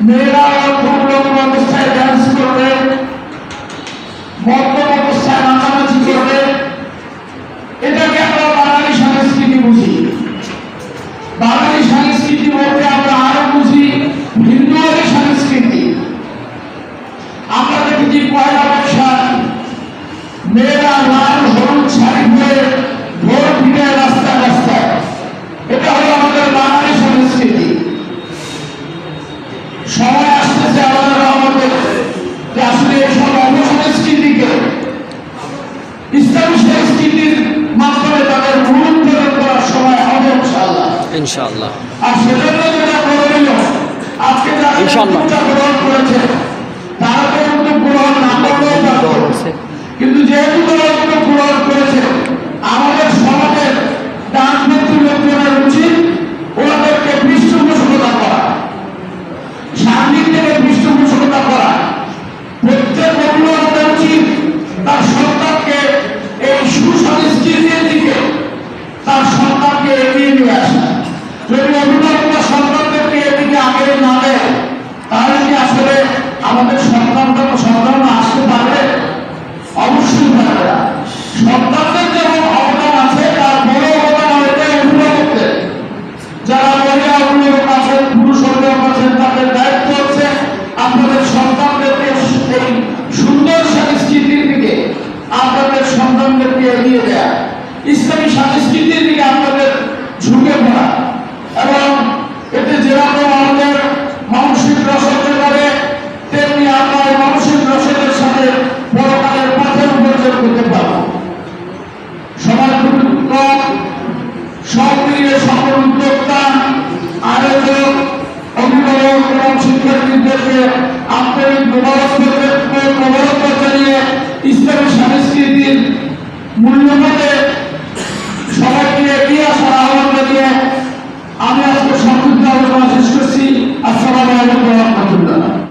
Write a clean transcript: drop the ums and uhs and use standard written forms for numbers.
মেয়েরা খুব রকম অবস্থায় ডান্স করবে, মদ্যপ অবস্থায় নাচানাচি করবে। এটাকে আমরা বাঙালি সংস্কৃতি বুঝি। বাঙালি সংস্কৃতি বলতে আমরা আরো বুঝি হিন্দুয়ারি সংস্কৃতি। আমরা দেখেছি পয়লা বৈশাখ মেয়েরা লাল হলুদ শাড়ি পরে ভোর ফিরে রাস্তায় রাস্তায়, এটা হলো আমাদের বাঙালি সংস্কৃতি। সময় আসতেছে আমাদের আমাদের যে আসলে এইসব অপসংস্কৃতিকে ইসলামী সংস্কৃতির মাধ্যমে তাদের মূলোৎপাদন করার সময় হবে ইনশাআল্লাহ ইনশাআল্লাহ। আর সেজন্য যেটা করণীয়, আজকে যারা পূজা গ্রহণ করেছে তারা তো কিন্তু গ্রহণ না করলেও পারত, কিন্তু যেহেতু তারা কিন্তু গ্রহণ করেছে আমাদের